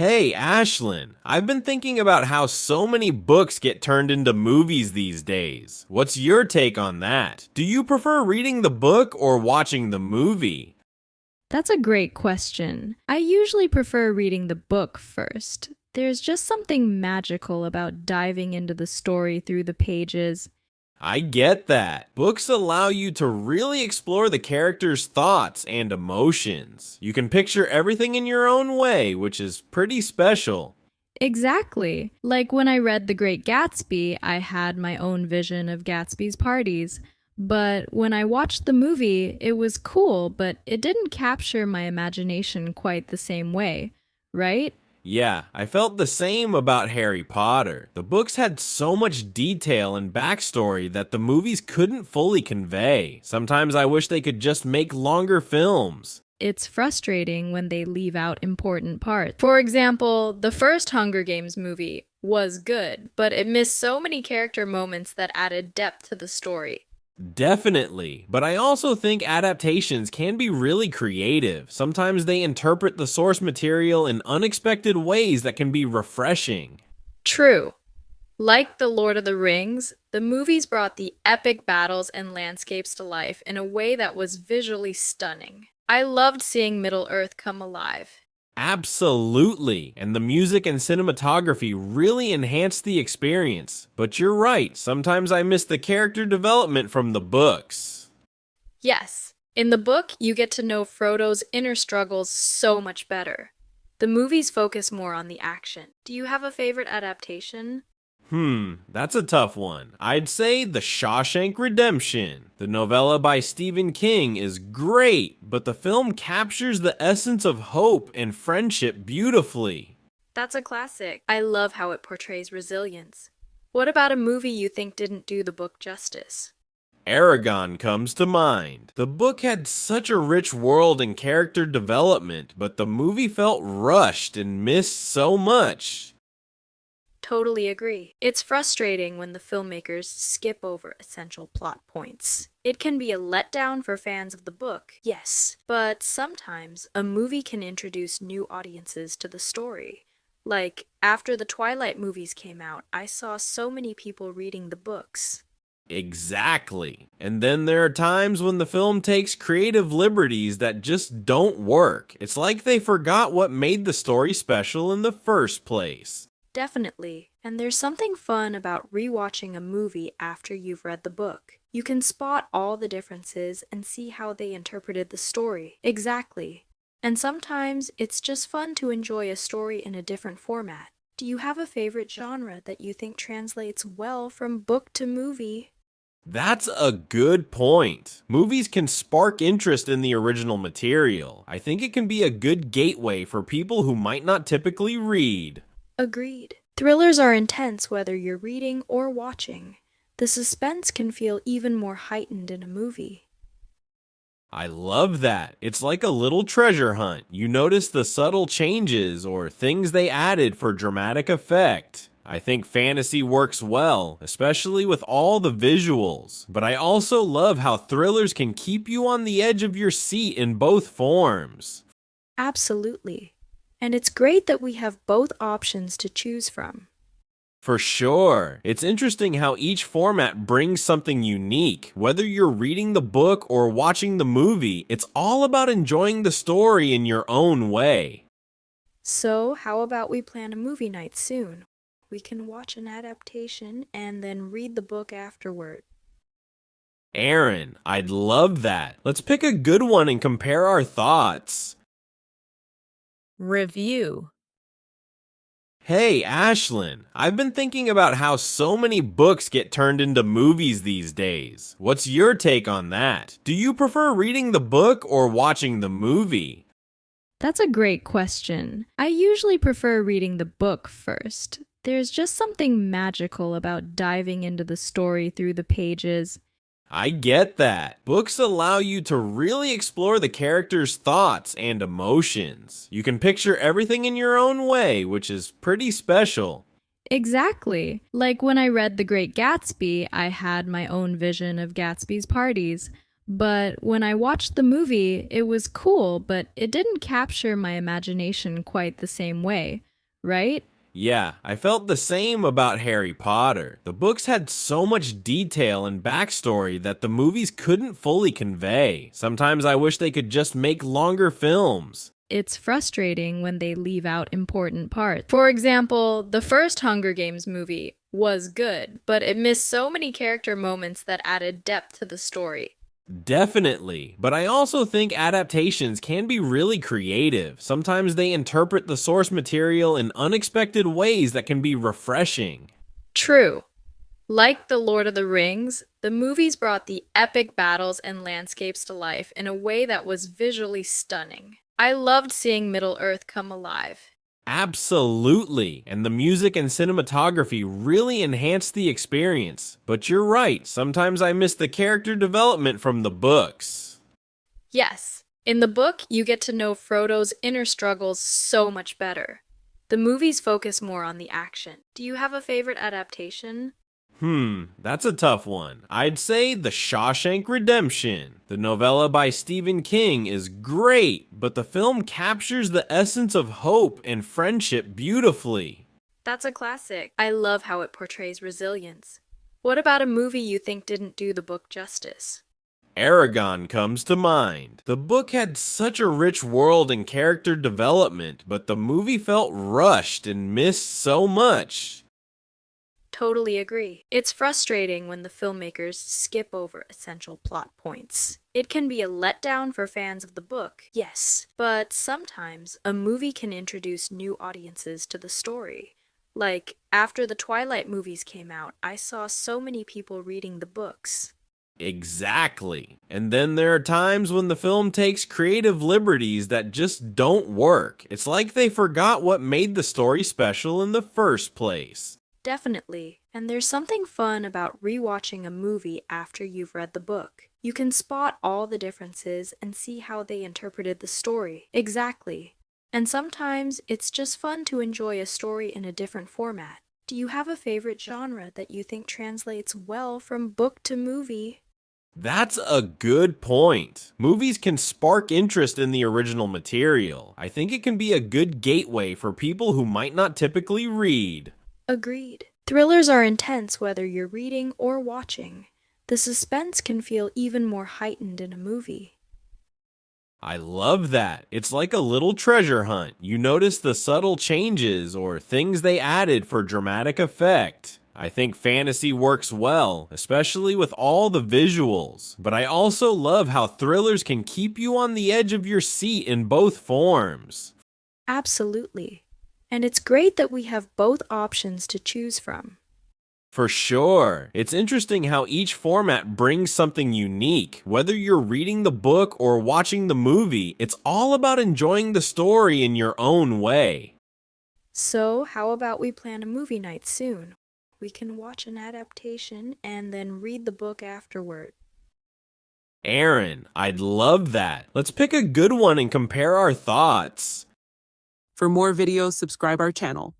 Hey, Ashlyn, I've been thinking about how so many books get turned into movies these days. What's your take on that? Do you prefer reading the book or watching the movie? That's a great question. I usually prefer reading the book first. There's just something magical about diving into the story through the pages. I get that. Books allow you to really explore the characters' thoughts and emotions. You can picture everything in your own way, which is pretty special. Exactly. Like when I read The Great Gatsby, I had my own vision of Gatsby's parties. But when I watched the movie, it was cool, but it didn't capture my imagination quite the same way, right? Yeah, I felt the same about Harry Potter. The books had so much detail and backstory that the movies couldn't fully convey. Sometimes I wish they could just make longer films. It's frustrating when they leave out important parts. For example, the first Hunger Games movie was good, but it missed so many character moments that added depth to the story. Definitely, but I also think adaptations can be really creative. Sometimes they interpret the source material in unexpected ways that can be refreshing. True. Like The Lord of the Rings, the movies brought the epic battles and landscapes to life in a way that was visually stunning. I loved seeing Middle Earth come alive. Absolutely, and the music and cinematography really enhanced the experience. But you're right, sometimes I miss the character development from the books. Yes, in the book, you get to know Frodo's inner struggles so much better. The movies focus more on the action. Do you have a favorite adaptation? That's a tough one. I'd say The Shawshank Redemption. The novella by Stephen King is great, but the film captures the essence of hope and friendship beautifully. That's a classic. I love how it portrays resilience. What about a movie you think didn't do the book justice? Aragon comes to mind. The book had such a rich world and character development, but the movie felt rushed and missed so much. Totally agree. It's frustrating when the filmmakers skip over essential plot points. It can be a letdown for fans of the book, yes, but sometimes a movie can introduce new audiences to the story. Like, after the Twilight movies came out, I saw so many people reading the books. Exactly. And then there are times when the film takes creative liberties that just don't work. It's like they forgot what made the story special in the first place. Definitely. And there's something fun about rewatching a movie after you've read the book. You can spot all the differences and see how they interpreted the story. Exactly. And sometimes it's just fun to enjoy a story in a different format. Do you have a favorite genre that you think translates well from book to movie? That's a good point. Movies can spark interest in the original material. I think it can be a good gateway for people who might not typically read. Agreed. Thrillers are intense whether you're reading or watching. The suspense can feel even more heightened in a movie. I love that. It's like a little treasure hunt. You notice the subtle changes or things they added for dramatic effect. I think fantasy works well, especially with all the visuals. But I also love how thrillers can keep you on the edge of your seat in both forms. Absolutely. And it's great that we have both options to choose from. For sure. It's interesting how each format brings something unique. Whether you're reading the book or watching the movie, it's all about enjoying the story in your own way. So, how about we plan a movie night soon? We can watch an adaptation and then read the book afterward. Aaron, I'd love that. Let's pick a good one and compare our thoughts. Review. Hey, Ashlyn, I've been thinking about how so many books get turned into movies these days. What's your take on that? Do you prefer reading the book or watching the movie? That's a great question. I usually prefer reading the book first. There's just something magical about diving into the story through the pages. I get that. Books allow you to really explore the characters' thoughts and emotions. You can picture everything in your own way, which is pretty special. Exactly. Like when I read The Great Gatsby, I had my own vision of Gatsby's parties. But when I watched the movie, it was cool, but it didn't capture my imagination quite the same way, right? Yeah, I felt the same about Harry Potter. The books had so much detail and backstory that the movies couldn't fully convey. Sometimes I wish they could just make longer films. It's frustrating when they leave out important parts. For example, the first Hunger Games movie was good, but it missed so many character moments that added depth to the story. Definitely, but I also think adaptations can be really creative. Sometimes they interpret the source material in unexpected ways that can be refreshing. True. Like The Lord of the Rings, the movies brought the epic battles and landscapes to life in a way that was visually stunning. I loved seeing Middle-earth come alive. Absolutely, and the music and cinematography really enhanced the experience. But you're right, sometimes I miss the character development from the books. Yes, in the book, you get to know Frodo's inner struggles so much better. The movies focus more on the action. Do you have a favorite adaptation? That's a tough one. I'd say The Shawshank Redemption. The novella by Stephen King is great, but the film captures the essence of hope and friendship beautifully. That's a classic. I love how it portrays resilience. What about a movie you think didn't do the book justice? Aragon comes to mind. The book had such a rich world and character development, but the movie felt rushed and missed so much. Totally agree. It's frustrating when the filmmakers skip over essential plot points. It can be a letdown for fans of the book, yes, but sometimes a movie can introduce new audiences to the story. Like, after the Twilight movies came out, I saw so many people reading the books. Exactly. And then there are times when the film takes creative liberties that just don't work. It's like they forgot what made the story special in the first place. Definitely. And there's something fun about rewatching a movie after you've read the book. You can spot all the differences and see how they interpreted the story. Exactly. And sometimes it's just fun to enjoy a story in a different format. Do you have a favorite genre that you think translates well from book to movie? That's a good point. Movies can spark interest in the original material. I think it can be a good gateway for people who might not typically read. Agreed. Thrillers are intense whether you're reading or watching. The suspense can feel even more heightened in a movie. I love that. It's like a little treasure hunt. You notice the subtle changes or things they added for dramatic effect. I think fantasy works well, especially with all the visuals. But I also love how thrillers can keep you on the edge of your seat in both forms. Absolutely. And it's great that we have both options to choose from. For sure. It's interesting how each format brings something unique. Whether you're reading the book or watching the movie, it's all about enjoying the story in your own way. So, how about we plan a movie night soon? We can watch an adaptation and then read the book afterward. Aaron, I'd love that. Let's pick a good one and compare our thoughts. For more videos, subscribe our channel.